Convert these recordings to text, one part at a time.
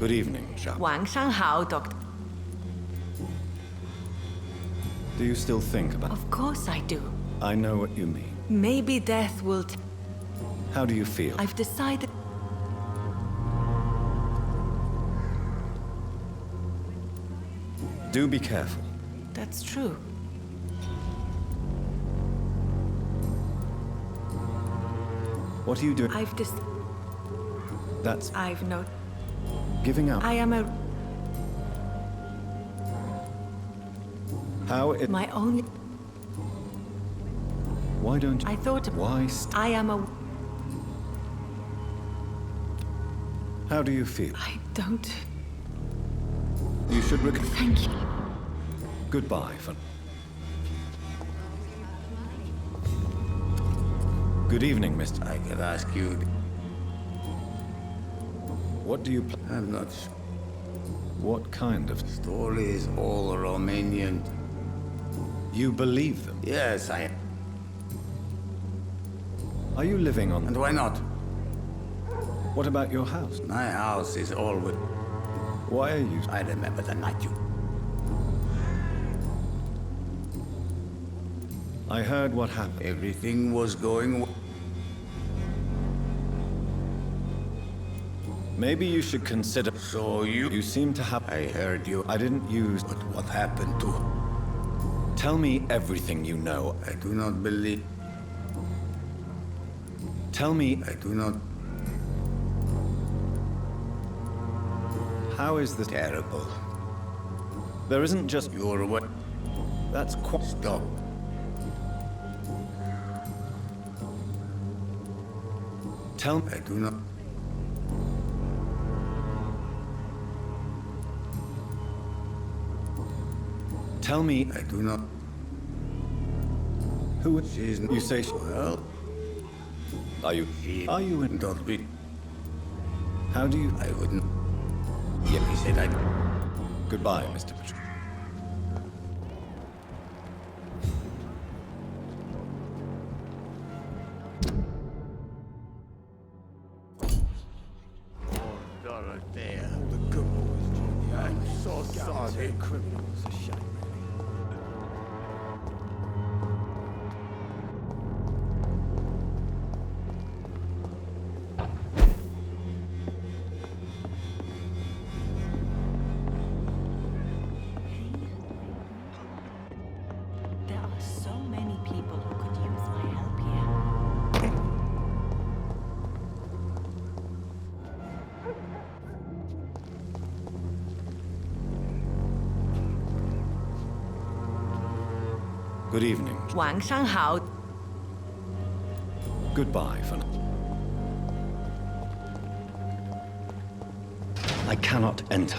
Good evening, Sharp. 晚上好, Doctor. Do you still think about... Of course I do. I know what you mean. Maybe death will... How do you feel? I've decided... Do be careful. That's true. What are you doing? I've That's I've no... giving up. I am a... How it... My only... Why don't you... I thought... Why... I am a... How do you feel? I don't... You should Thank you. Goodbye for... Good evening, Mr. I could ask you... What do you... I'm not sure. What kind of... Stories all Romanian. You believe them? Yes, I... Are you living on... And why not? What about your house? My house is always... Why are you... I remember the night you... I heard what happened. Everything was going... Maybe you should consider... So you... You seem to have... I heard you... I didn't use... But what happened to... Tell me everything you know. I do not believe... Tell me... I do not... How is this... Terrible. There isn't just... You're what... That's quite... Stop. Tell me... I do not... Tell me... I do not... Who... She's... You say... Well... Are you... Are you in... Don't be... How do you... I wouldn't... Yeah, he said I... Goodbye, Mr. Patrick. Dorothea. All the good boys, Junior. I'm so sorry. Criminals, a shame. There are so many people who could use my help here. Good evening. 晚上好. Goodbye for now. I cannot enter.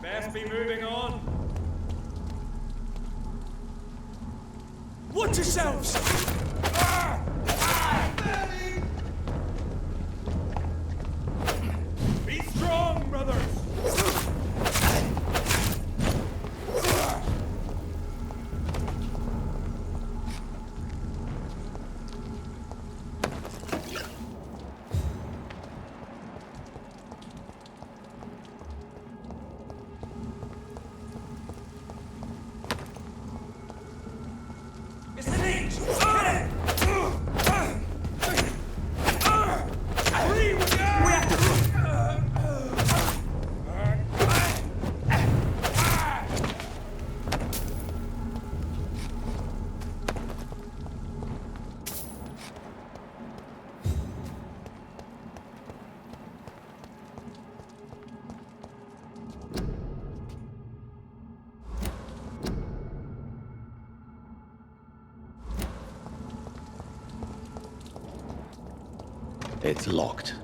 Best be moving on. Watch yourselves! Be strong, brothers! It's locked.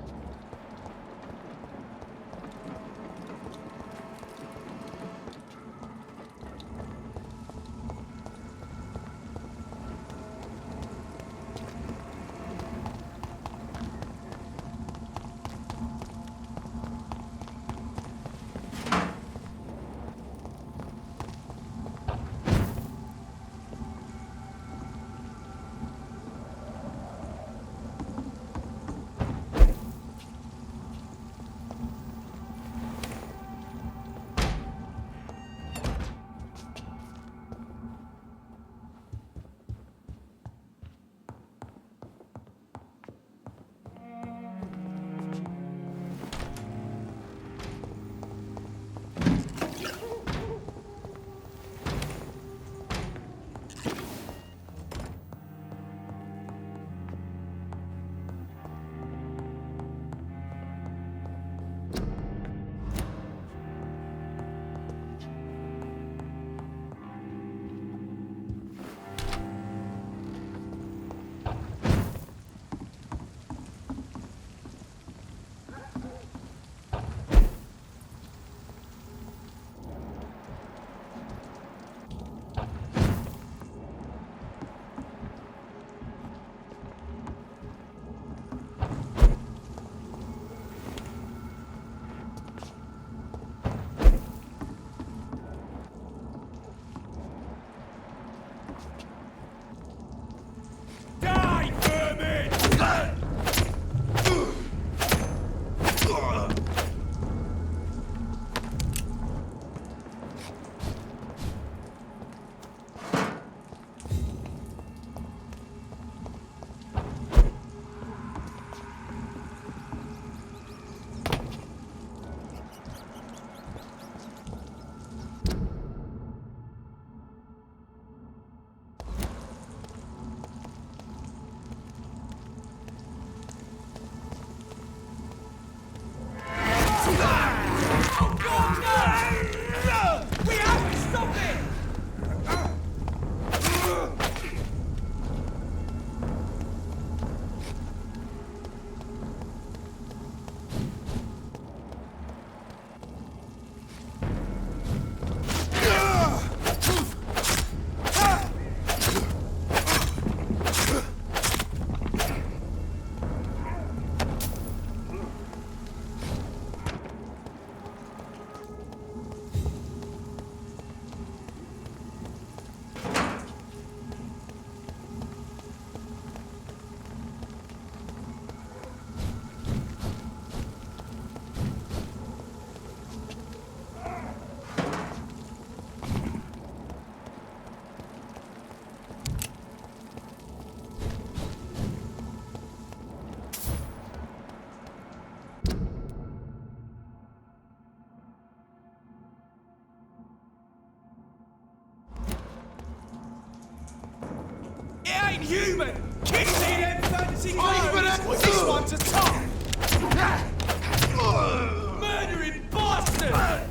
Human! Kick me them fancy clothes! This one's a top! Murdering bastard!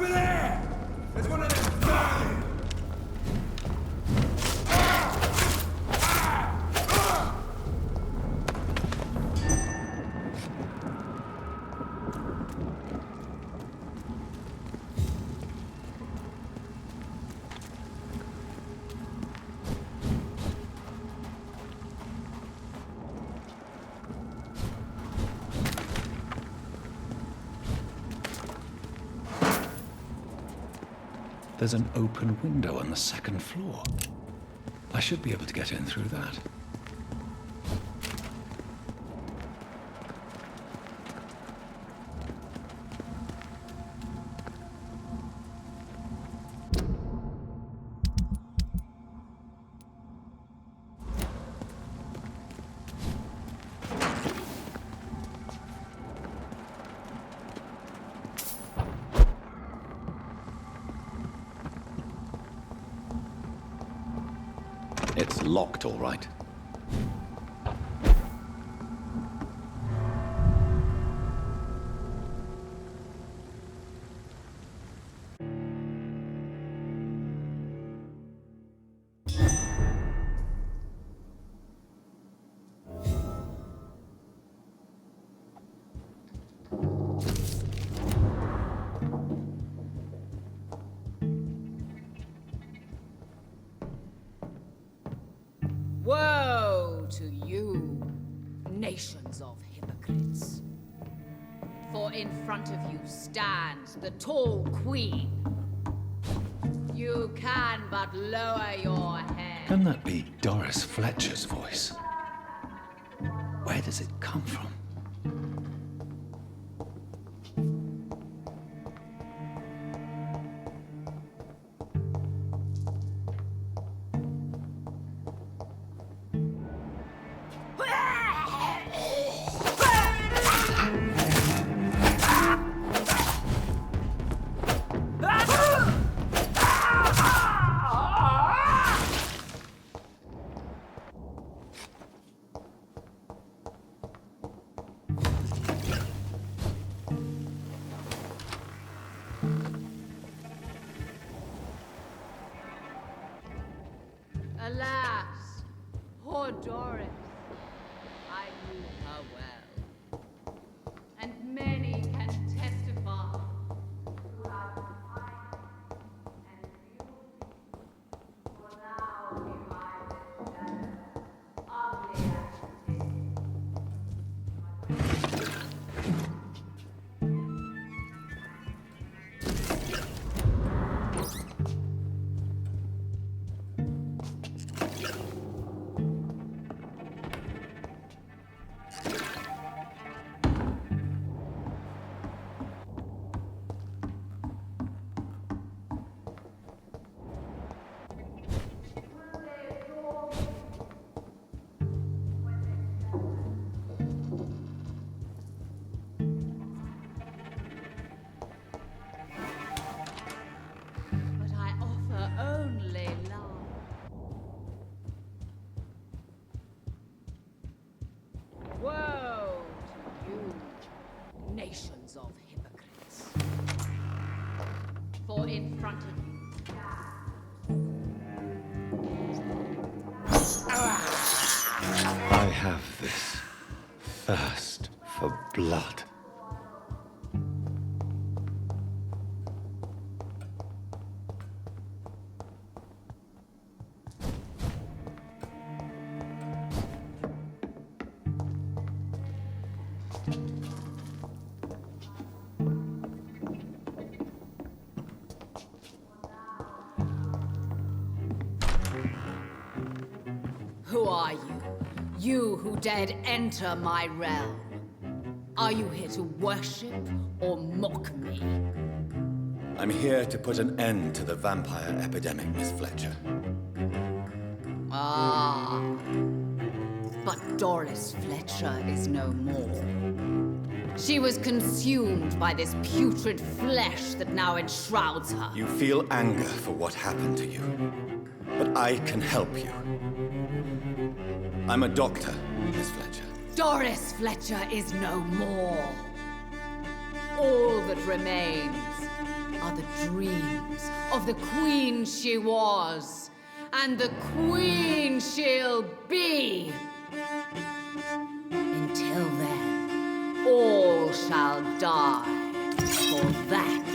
Over there! There's one of them burning! There's an open window on the second floor. I should be able to get in through that. It's locked, all right. Woe to you, nations of hypocrites. For in front of you stands the tall queen. You can but lower your head. Can that be Doris Fletcher's voice? Where does it come from? Alas, poor Doris. I knew her well. And many can testify to how kind and beautiful. For now he might stand ugly as it is. But I offer only love. Woe to you, nations of hypocrites. For in front of you I have this thirst for blood. Who are you? You who dared enter my realm. Are you here to worship or mock me? I'm here to put an end to the vampire epidemic, Miss Fletcher. Ah. But Doris Fletcher is no more. She was consumed by this putrid flesh that now enshrouds her. You feel anger for what happened to you, but I can help you. I'm a doctor, Miss Fletcher. Doris Fletcher is no more. All that remains are the dreams of the queen she was, and the queen she'll be. Until then, all shall die, for that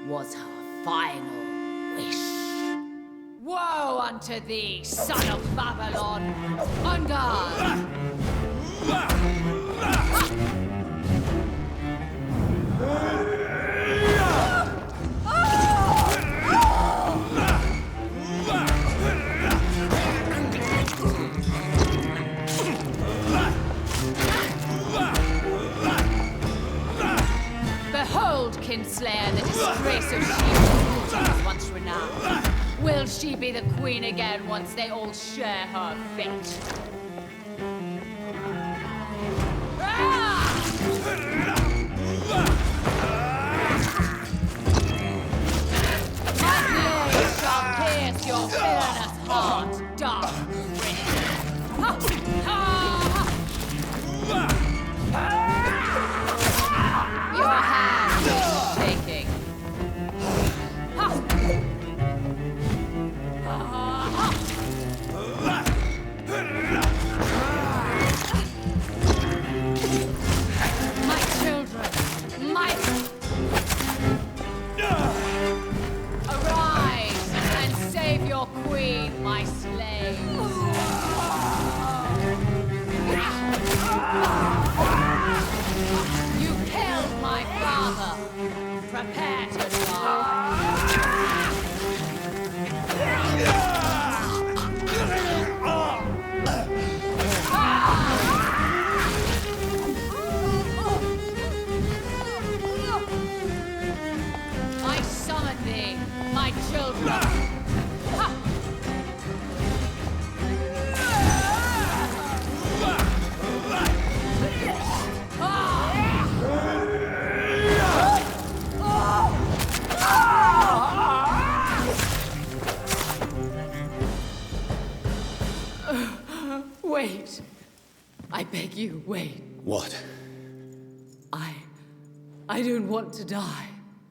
was her final wish. Woe unto thee, son of Babylon! On guard! Behold, Kinslayer, the disgrace of she who was once renowned. Will she be the queen again once they all share her fate? My blade shall pierce your villainous heart, dark Your hand is shaking. My children, arise and save your queen, my slaves. You killed my father. Prepare to die. I summon thee, my children. Wait. I beg you, wait. What? I don't want to die.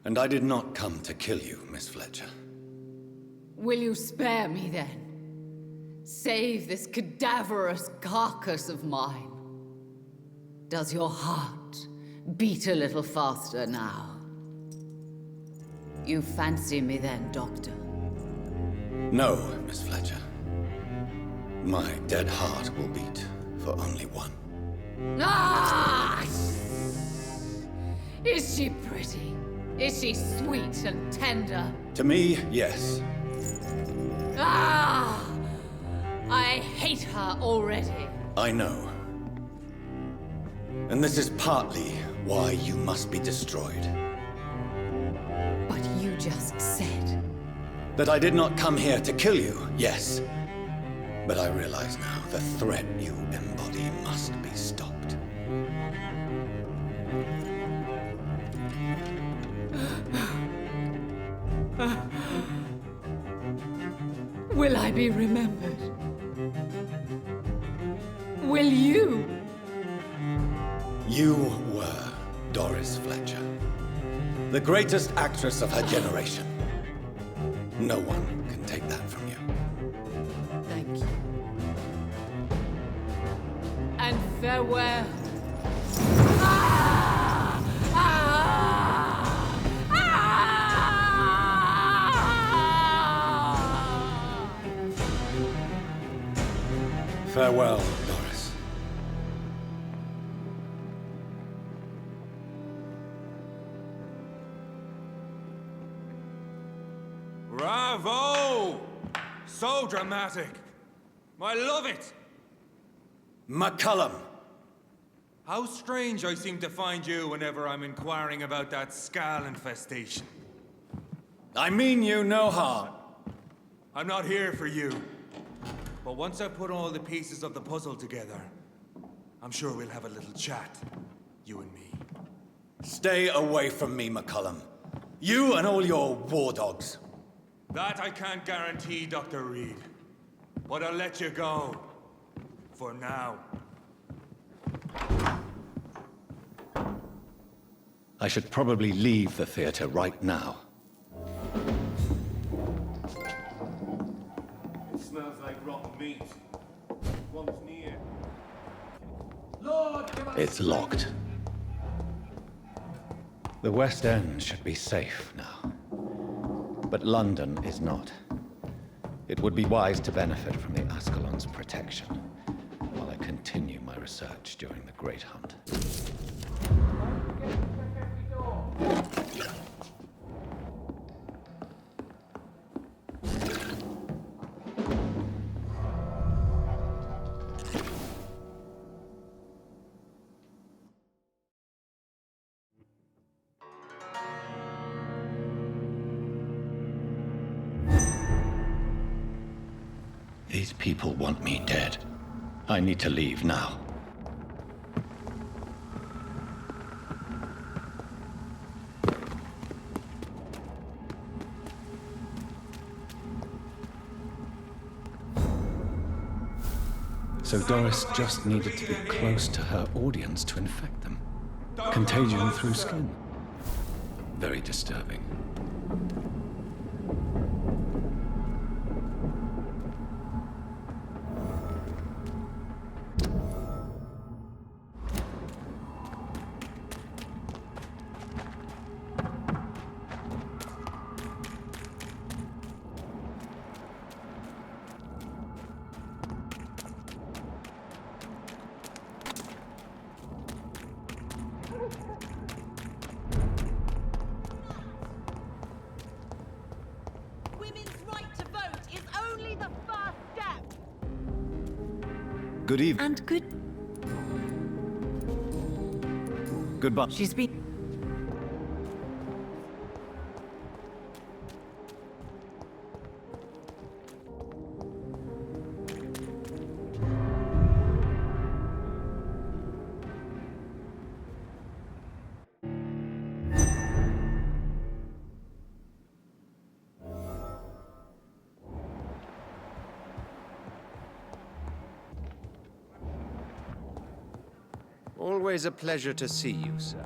And I did not come to kill you, Miss Fletcher. Will you spare me then? Save this cadaverous carcass of mine. Does your heart beat a little faster now? You fancy me then, Doctor? No, Miss Fletcher. My dead heart will beat for only one. Ah! Is she pretty? Is she sweet and tender? To me, yes. Ah! I hate her already. I know. And this is partly why you must be destroyed. But you just said... That I did not come here to kill you, yes. But I realize now the threat you embody must be stopped. Will I be remembered? Will you? You were Doris Fletcher, the greatest actress of her generation. No one can take that from you. Thank you. And farewell. Ah! Ah! Ah! Farewell, Doris. Bravo! So dramatic. I love it. McCullum! How strange I seem to find you whenever I'm inquiring about that Skal infestation. I mean you no harm. I'm not here for you. But once I put all the pieces of the puzzle together, I'm sure we'll have a little chat, you and me. Stay away from me, McCullum. You and all your war dogs. That I can't guarantee, Dr. Reed. But I'll let you go. For now. I should probably leave the theater right now. It's locked. The West End should be safe now. But London is not. It would be wise to benefit from the Ascalon's protection while I continue my research during the Great Hunt. These people want me dead. I need to leave now. So Doris just needed to be close to her audience to infect them. Contagion through skin. Very disturbing. Good evening. And good. Goodbye. She's been. Always a pleasure to see you, sir.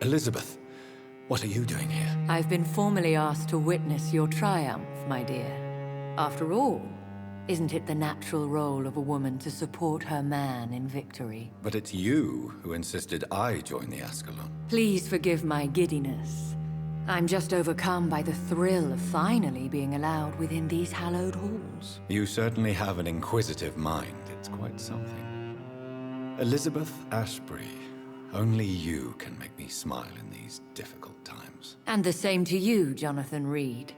Elizabeth, what are you doing here? I've been formally asked to witness your triumph, my dear. After all, isn't it the natural role of a woman to support her man in victory? But it's you who insisted I join the Ascalon. Please forgive my giddiness. I'm just overcome by the thrill of finally being allowed within these hallowed halls. You certainly have an inquisitive mind. It's quite something. Elizabeth Ashbury, only you can make me smile in these difficult times. And the same to you, Jonathan Reed.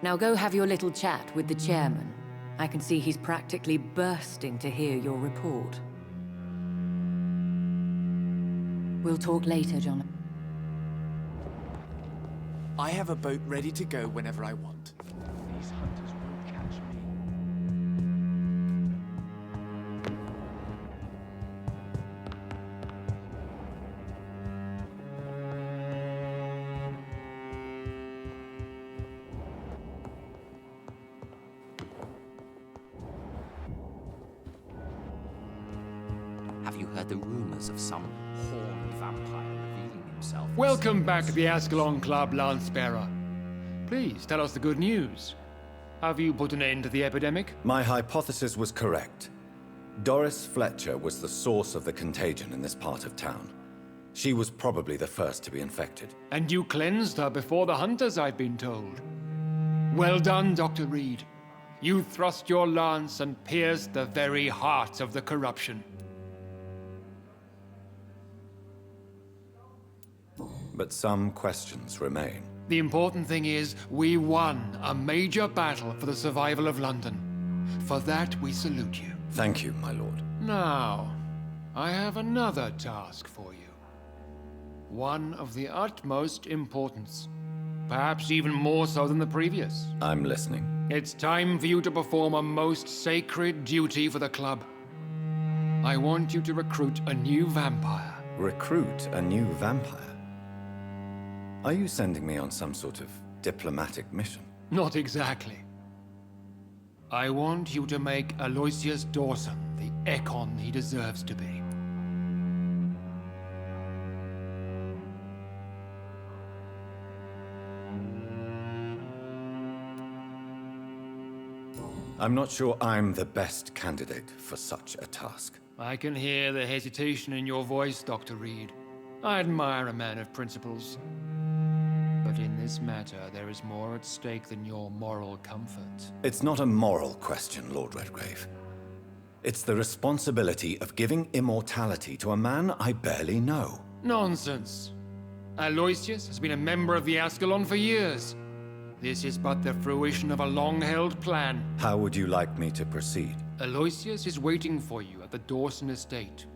Now go have your little chat with the chairman. I can see he's practically bursting to hear your report. We'll talk later, Jonathan. I have a boat ready to go whenever I want. These hunters won't catch me. Have you heard the rumors of some horned vampire revealing himself? Welcome back to the Ascalon Club, Lance-Bearer. Please, tell us the good news. Have you put an end to the epidemic? My hypothesis was correct. Doris Fletcher was the source of the contagion in this part of town. She was probably the first to be infected. And you cleansed her before the hunters, I've been told. Well done, Dr. Reed. You thrust your lance and pierced the very heart of the corruption. But some questions remain. The important thing is, we won a major battle for the survival of London. For that, we salute you. Thank you, my lord. Now, I have another task for you. One of the utmost importance. Perhaps even more so than the previous. I'm listening. It's time for you to perform a most sacred duty for the club. I want you to recruit a new vampire. Recruit a new vampire? Are you sending me on some sort of diplomatic mission? Not exactly. I want you to make Aloysius Dawson the Ekon he deserves to be. I'm not sure I'm the best candidate for such a task. I can hear the hesitation in your voice, Dr. Reed. I admire a man of principles. But in this matter, there is more at stake than your moral comfort. It's not a moral question, Lord Redgrave. It's the responsibility of giving immortality to a man I barely know. Nonsense. Aloysius has been a member of the Ascalon for years. This is but the fruition of a long-held plan. How would you like me to proceed? Aloysius is waiting for you at the Dawson estate.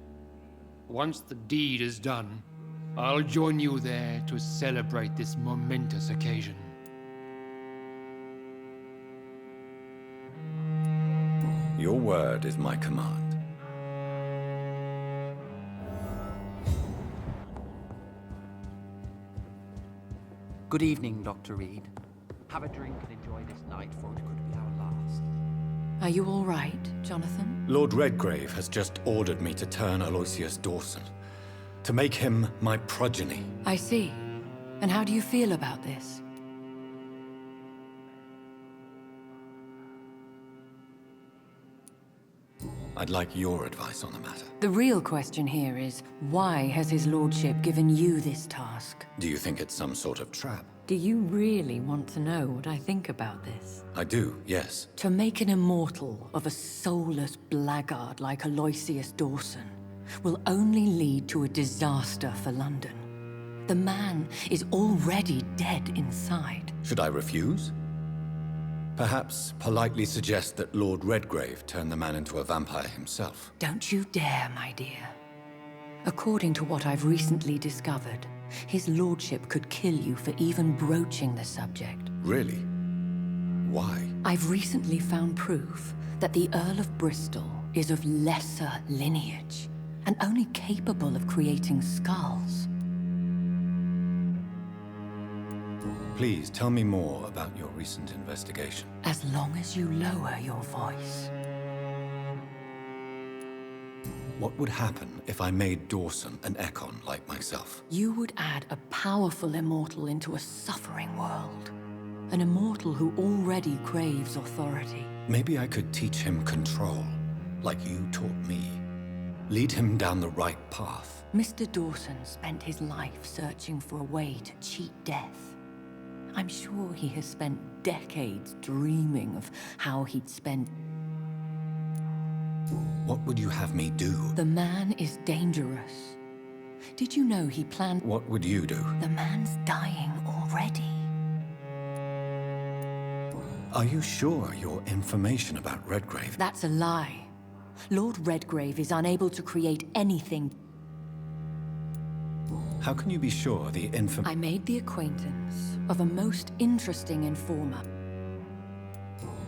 Once the deed is done, I'll join you there to celebrate this momentous occasion. Your word is my command. Good evening, Dr. Reed. Have a drink and enjoy this night, for it could be our last. Are you all right, Jonathan? Lord Redgrave has just ordered me to turn Aloysius Dawson, to make him my progeny. I see. And how do you feel about this? I'd like your advice on the matter. The real question here is, why has his lordship given you this task? Do you think it's some sort of trap? Do you really want to know what I think about this? I do, yes. To make an immortal of a soulless blackguard like Aloysius Dawson will only lead to a disaster for London. The man is already dead inside. Should I refuse? Perhaps politely suggest that Lord Redgrave turn the man into a vampire himself. Don't you dare, my dear. According to what I've recently discovered, his lordship could kill you for even broaching the subject. Really? Why? I've recently found proof that the Earl of Bristol is of lesser lineage and only capable of creating skulls. Please tell me more about your recent investigation. As long as you lower your voice. What would happen if I made Dawson an Ekon like myself? You would add a powerful immortal into a suffering world. An immortal who already craves authority. Maybe I could teach him control, like you taught me. Lead him down the right path. Mr. Dawson spent his life searching for a way to cheat death. I'm sure he has spent decades dreaming of how he'd spend. What would you have me do? The man is dangerous. Did you know he planned? What would you do? The man's dying already. Are you sure your information about Redgrave? That's a lie. Lord Redgrave is unable to create anything. How can you be sure the I made the acquaintance of a most interesting informer.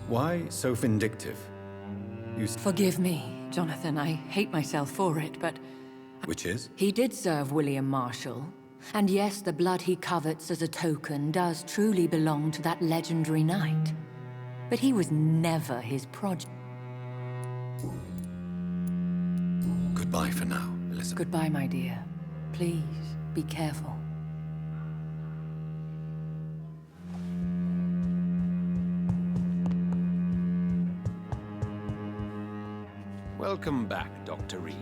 Why so vindictive? Forgive me, Jonathan. I hate myself for it, but... Which is? He did serve William Marshall. And yes, the blood he covets as a token does truly belong to that legendary knight. But he was never his progeny. Goodbye for now, Elizabeth. Goodbye, my dear. Please, be careful. Welcome back, Dr. Reed.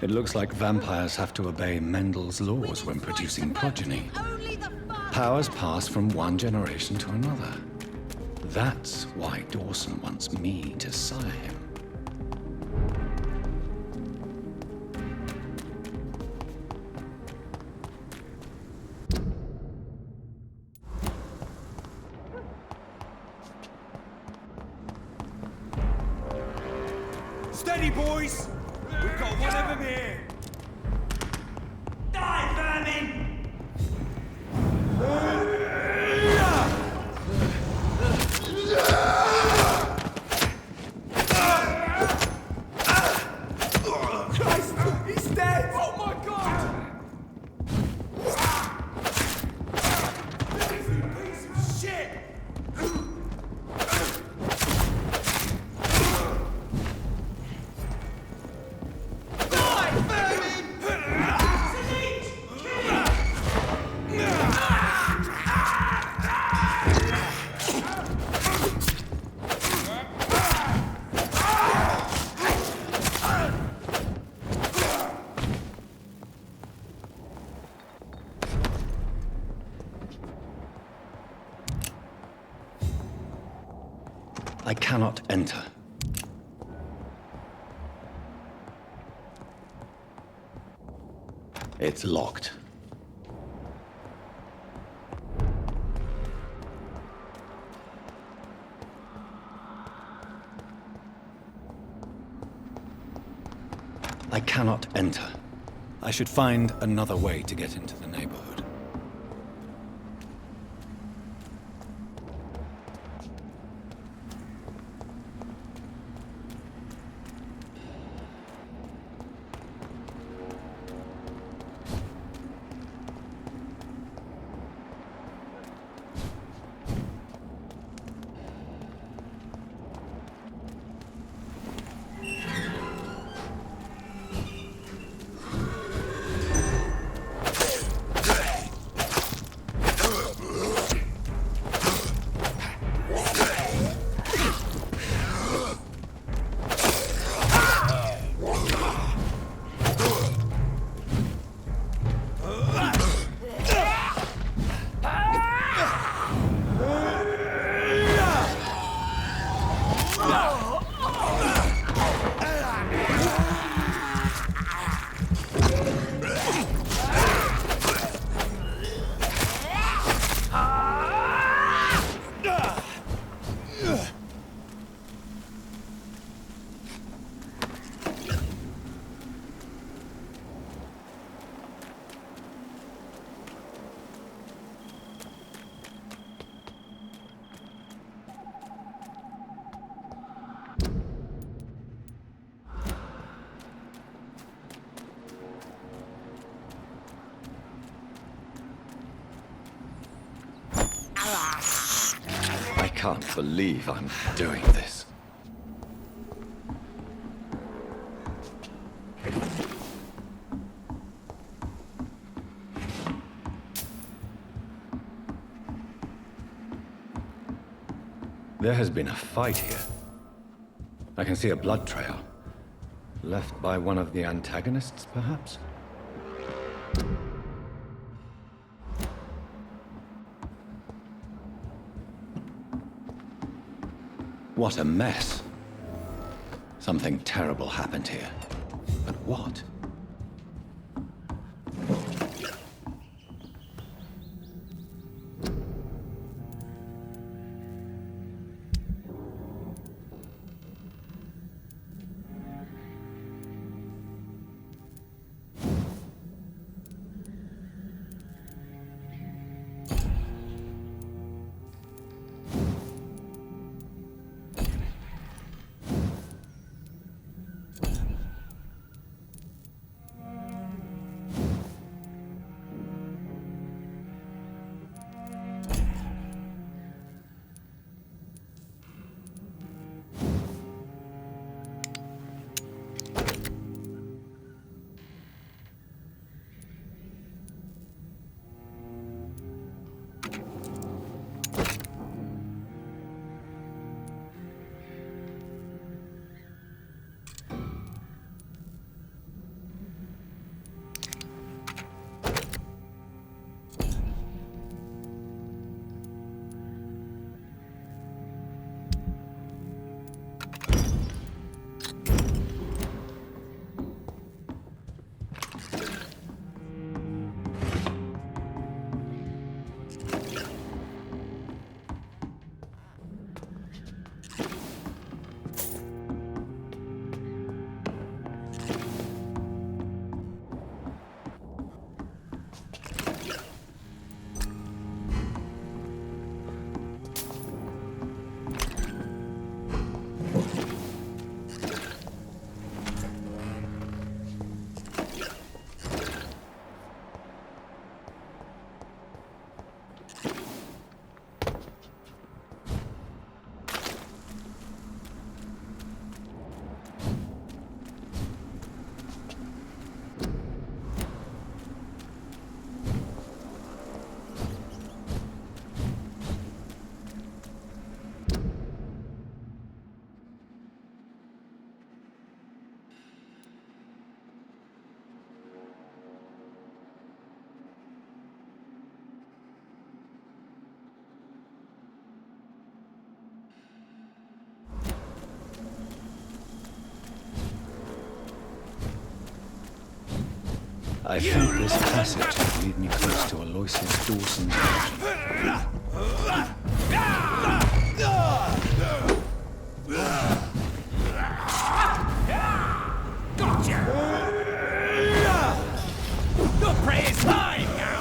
It looks like vampires have to obey Mendel's laws when producing progeny. Powers pass from one generation to another. That's why Dawson wants me to sire him. Steady, boys! We've got one of them here! Die, vermin! Christ! He's dead! Oh my god! I cannot enter. It's locked. I cannot enter. I should find another way to get into the neighborhood. I can't believe I'm doing this. There has been a fight here. I can see a blood trail. Left by one of the antagonists, perhaps? What a mess. Something terrible happened here. But what? I think this passage will lead me close to Aloysius Dawson's mansion. The prey is mine now!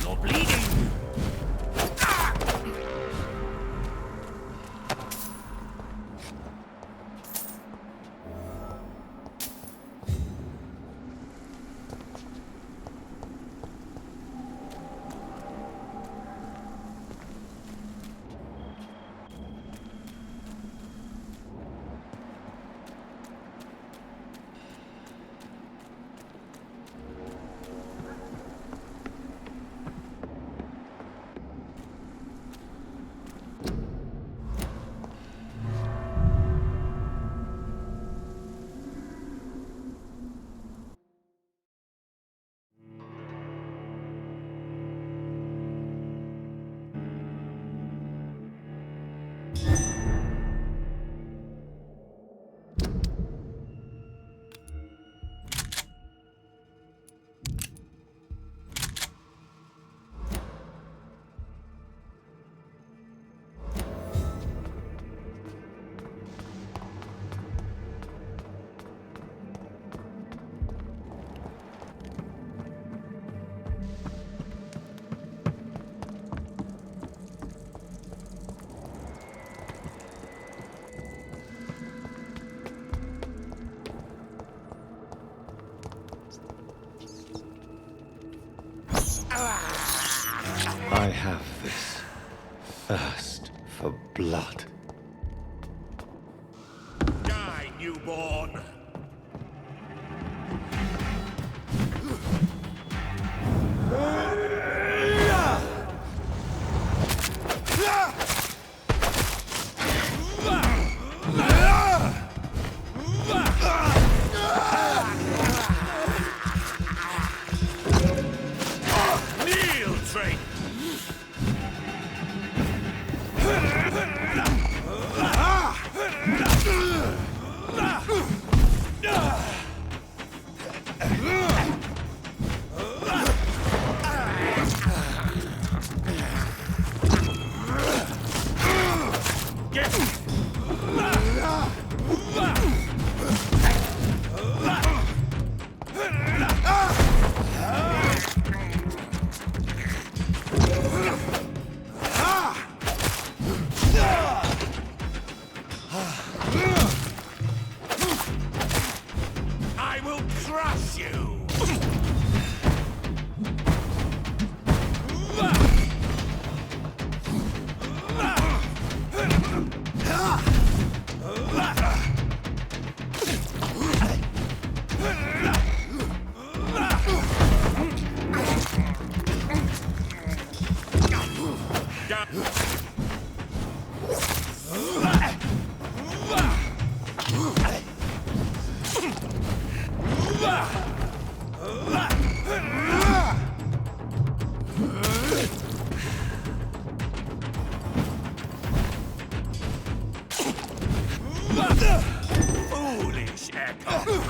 You're bleeding! I have this thirst for blood. Die, newborn! Kneel, Drake! I will crush you! Foolish echo!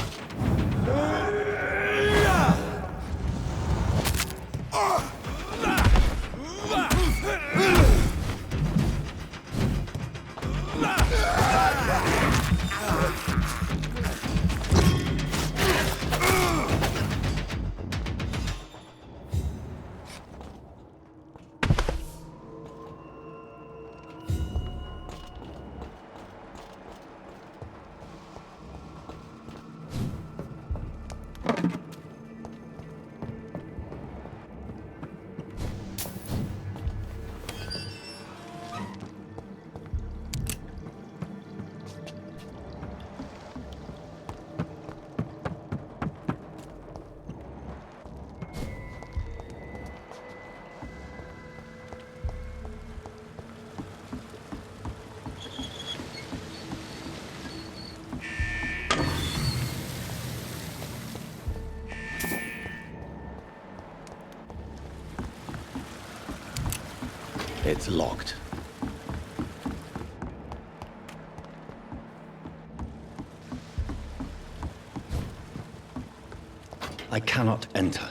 It's locked. I cannot enter.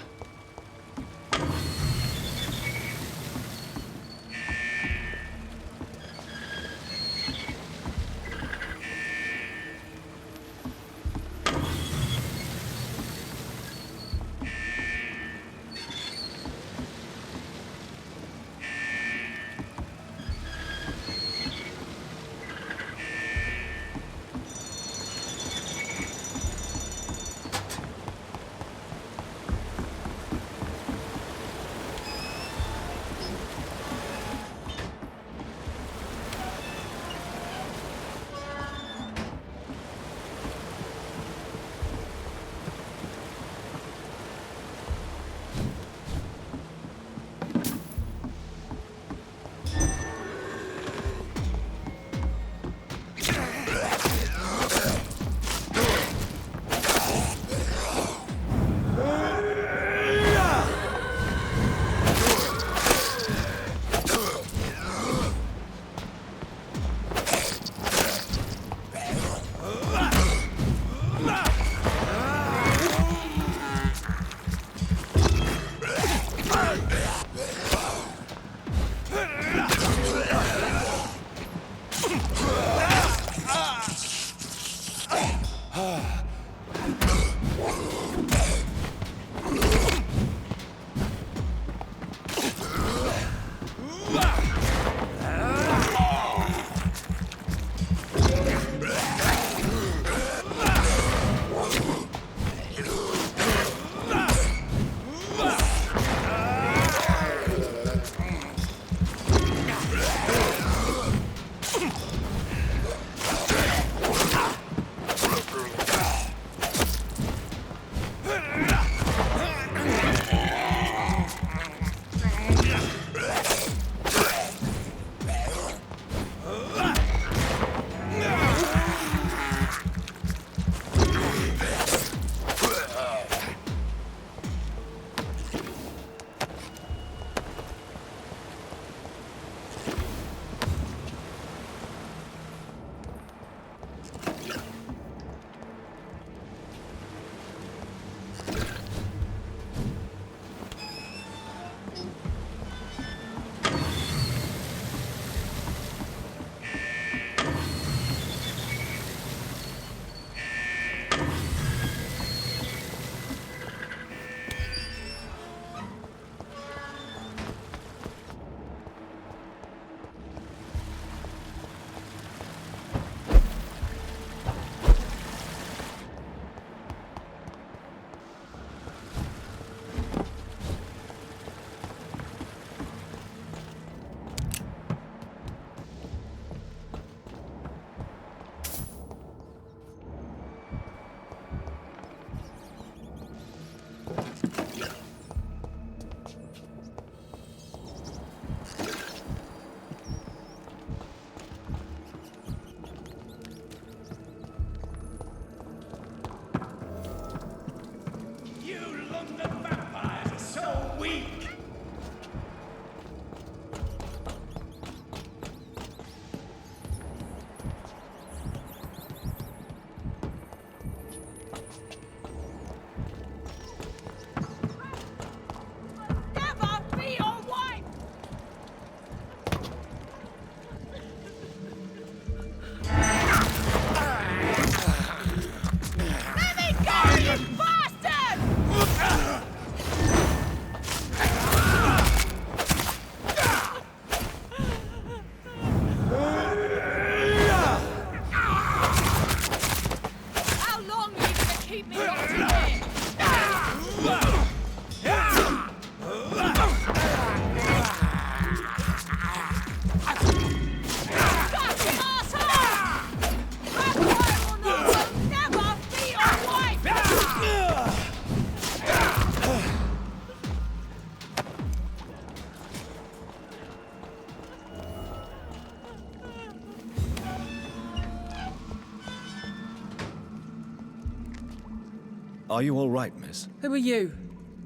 Are you all right, miss? Who are you?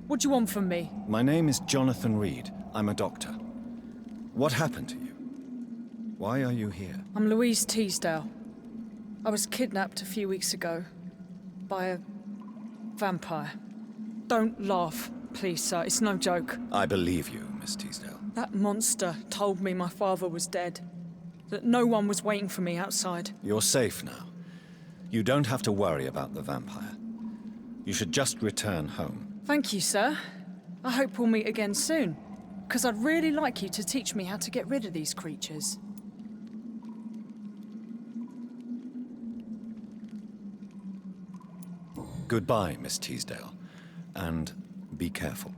What do you want from me? My name is Jonathan Reed. I'm a doctor. What happened to you? Why are you here? I'm Louise Teasdale. I was kidnapped a few weeks ago by a vampire. Don't laugh, please, sir. It's no joke. I believe you, Miss Teasdale. That monster told me my father was dead. That no one was waiting for me outside. You're safe now. You don't have to worry about the vampire. You should just return home. Thank you, sir. I hope we'll meet again soon. Because I'd really like you to teach me how to get rid of these creatures. Goodbye, Miss Teasdale. And be careful.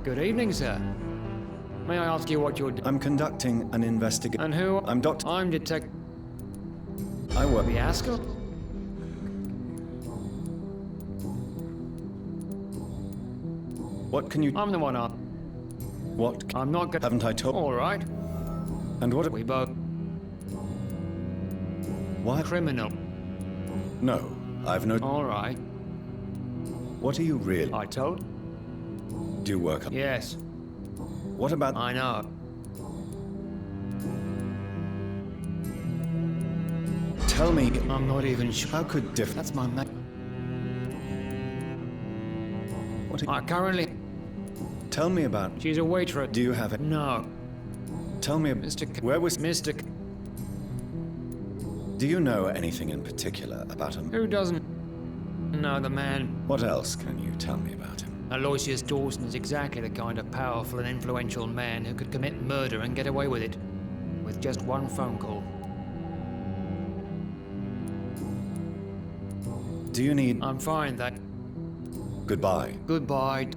Good evening, sir. May I ask you what you're doing? I'm conducting an investigation. And who? I'm Dr. I'm Detective. I work. The Askell? What can you... I'm the one up. What... I'm not gonna... Haven't I told... All right. And what... We both... What? Criminal. No, I've no... All right. What are you really... I told... Do you work... Yes. What about... I know. Tell me... I'm not even sure. How could diff... That's my mate. What are... I currently... Tell me about... She's a waitress. Do you have it? No. Tell me... Where was... Mr. Do you know anything in particular about him? Who doesn't know the man? What else can you tell me about him? Aloysius Dawson is exactly the kind of powerful and influential man who could commit murder and get away with it. With just one phone call. Do you need... I'm fine, that... Goodbye. Goodbye.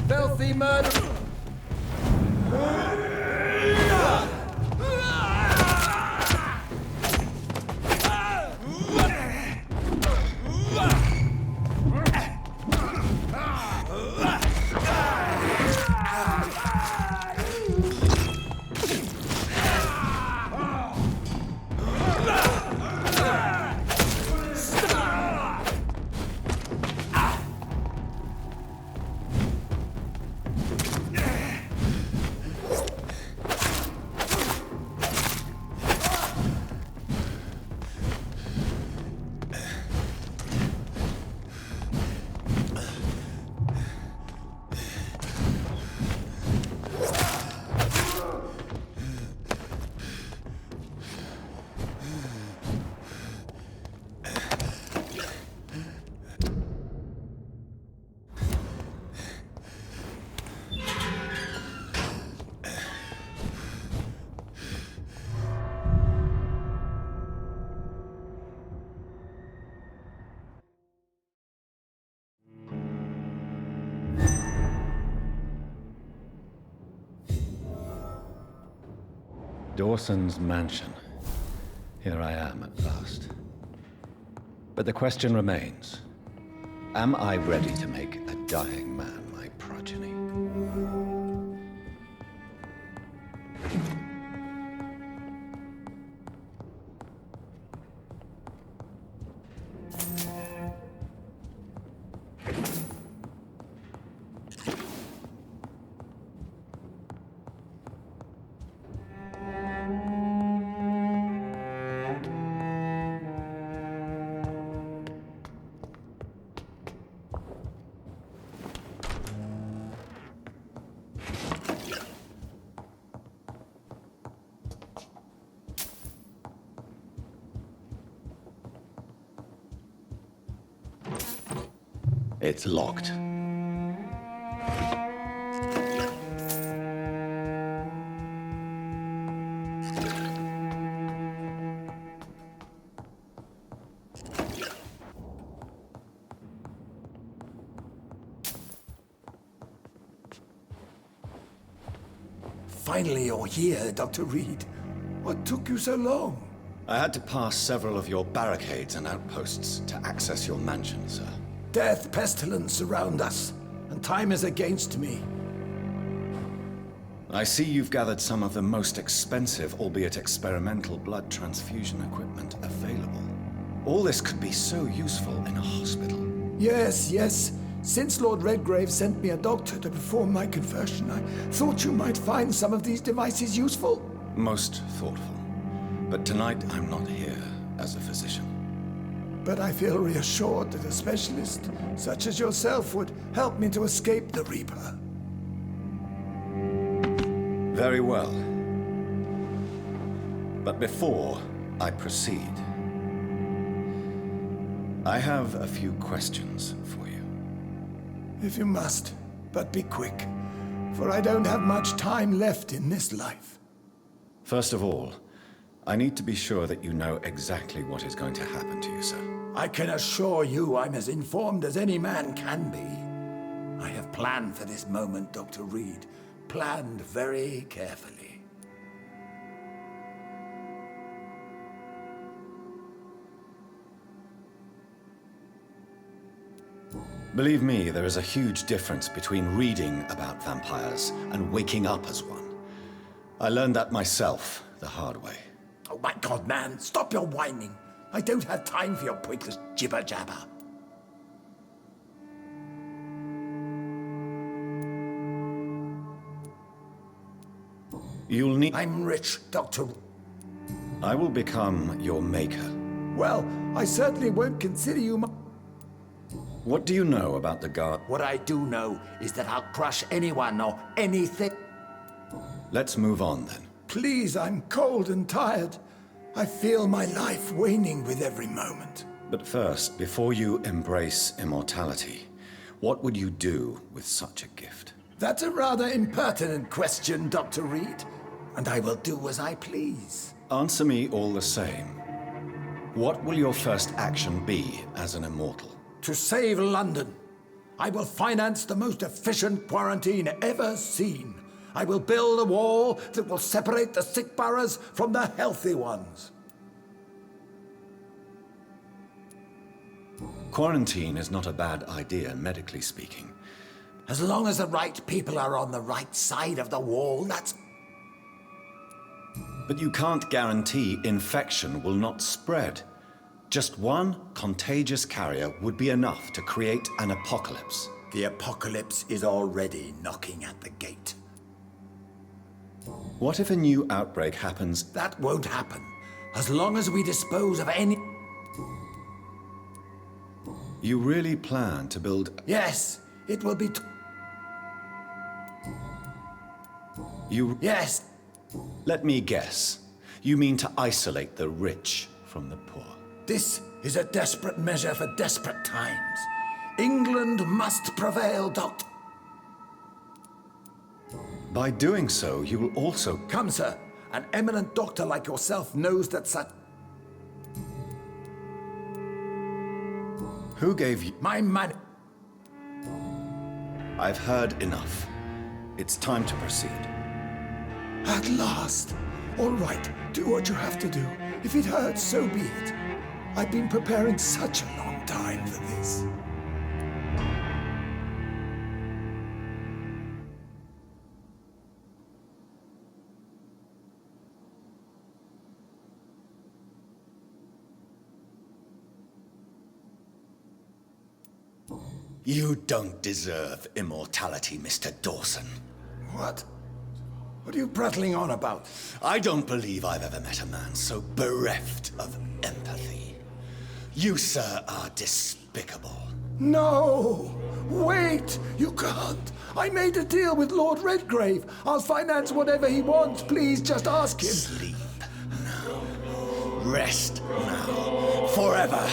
Filthy murder! Dawson's mansion. Here I am at last. But the question remains, am I ready to make a dying man my progeny? It's locked. Finally you're here, Dr. Reed. What took you so long? I had to pass several of your barricades and outposts to access your mansion, sir. Death, pestilence surround us, and time is against me. I see you've gathered some of the most expensive, albeit experimental, blood transfusion equipment available. All this could be so useful in a hospital. Yes, yes. Since Lord Redgrave sent me a doctor to perform my conversion, I thought you might find some of these devices useful. Most thoughtful. But tonight I'm not here as a physician. But I feel reassured that a specialist such as yourself would help me to escape the Reaper. Very well. But before I proceed, I have a few questions for you. If you must, but be quick, for I don't have much time left in this life. First of all, I need to be sure that you know exactly what is going to happen to you, sir. I can assure you I'm as informed as any man can be. I have planned for this moment, Dr. Reed. Planned very carefully. Believe me, there is a huge difference between reading about vampires and waking up as one. I learned that myself the hard way. Oh my God, man, stop your whining. I don't have time for your pointless jibber-jabber. You'll need... I'm rich, Doctor. I will become your maker. Well, I certainly won't consider you my... What do you know about the guard? What I do know is that I'll crush anyone or anything. Let's move on, then. Please, I'm cold and tired. I feel my life waning with every moment. But first, before you embrace immortality, what would you do with such a gift? That's a rather impertinent question, Dr. Reed. And I will do as I please. Answer me all the same. What will your first action be as an immortal? To save London. I will finance the most efficient quarantine ever seen. I will build a wall that will separate the sick boroughs from the healthy ones. Quarantine is not a bad idea, medically speaking. As long as the right people are on the right side of the wall, that's... But you can't guarantee infection will not spread. Just one contagious carrier would be enough to create an apocalypse. The apocalypse is already knocking at the gate. What if a new outbreak happens? That won't happen. As long as we dispose of any... You really plan to build... Yes, it will be... You... Yes. Let me guess. You mean to isolate the rich from the poor. This is a desperate measure for desperate times. England must prevail, Doctor. By doing so, you will also... Come, sir. An eminent doctor like yourself knows that such... Who gave you... My money. I've heard enough. It's time to proceed. At last. All right, do what you have to do. If it hurts, so be it. I've been preparing such a long time for this. You don't deserve immortality, Mr. Dawson. What? What are you prattling on about? I don't believe I've ever met a man so bereft of empathy. You, sir, are despicable. No! Wait! You can't! I made a deal with Lord Redgrave. I'll finance whatever he wants. Please, just ask him. Sleep now. Rest now. Forever.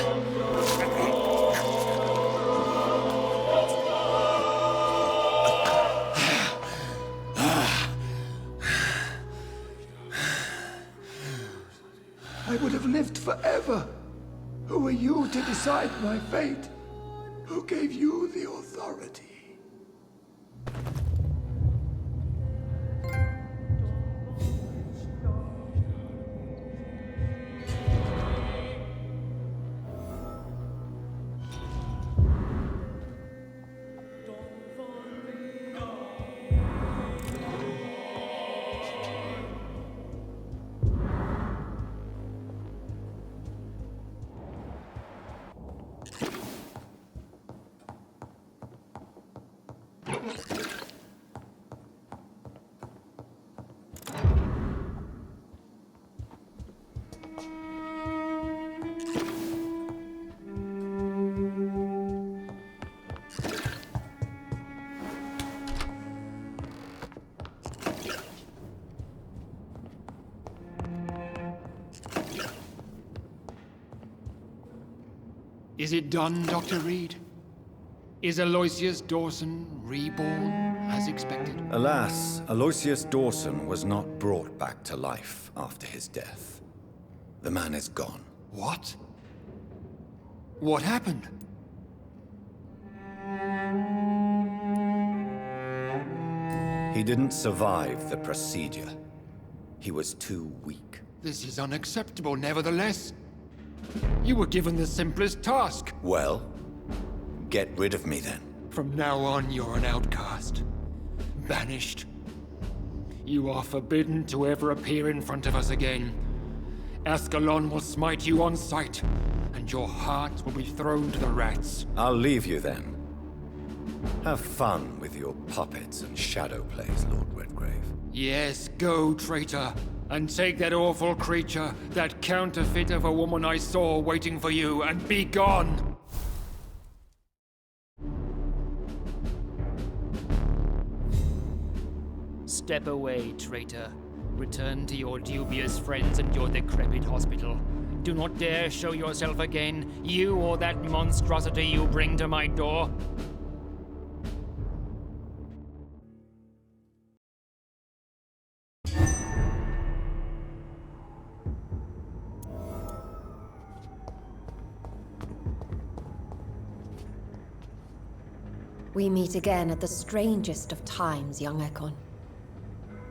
I would have lived forever. Who are you to decide my fate? Who gave you the authority? Is it done, Dr. Reed? Is Aloysius Dawson reborn as expected? Alas, Aloysius Dawson was not brought back to life after his death. The man is gone. What? What happened? He didn't survive the procedure. He was too weak. This is unacceptable, nevertheless. You were given the simplest task. Well, get rid of me then. From now on, you're an outcast. Banished. You are forbidden to ever appear in front of us again. Ascalon will smite you on sight, and your heart will be thrown to the rats. I'll leave you then. Have fun with your puppets and shadow plays, Lord Redgrave. Yes, go, traitor. And take that awful creature, that counterfeit of a woman I saw waiting for you, and be gone! Step away, traitor. Return to your dubious friends and your decrepit hospital. Do not dare show yourself again, you or that monstrosity you bring to my door. We meet again at the strangest of times, young Ekon.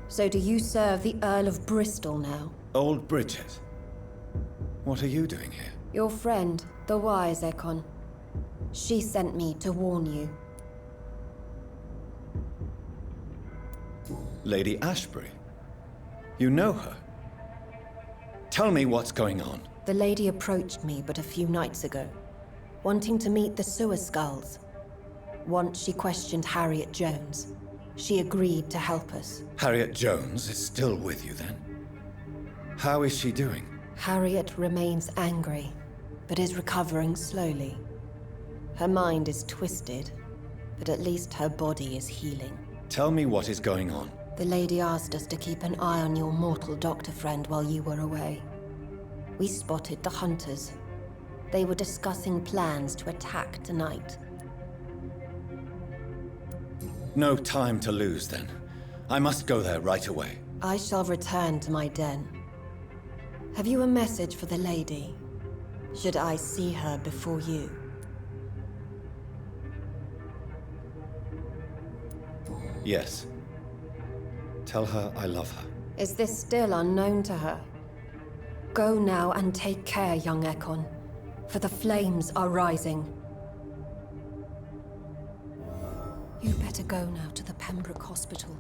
So do you serve the Earl of Bristol now? Old Bridget. What are you doing here? Your friend, the wise Ekon. She sent me to warn you. Lady Ashbury? You know her? Tell me what's going on. The lady approached me but a few nights ago, wanting to meet the sewer skulls. Once she questioned Harriet Jones. She agreed to help us. Harriet Jones is still with you then? How is she doing? Harriet remains angry, but is recovering slowly. Her mind is twisted, but at least her body is healing. Tell me what is going on. The lady asked us to keep an eye on your mortal doctor friend while you were away. We spotted the hunters. They were discussing plans to attack tonight. No time to lose, then. I must go there right away. I shall return to my den. Have you a message for the lady? Should I see her before you? Yes. Tell her I love her. Is this still unknown to her? Go now and take care, young Ekon, for the flames are rising. You better go now to the Pembroke Hospital.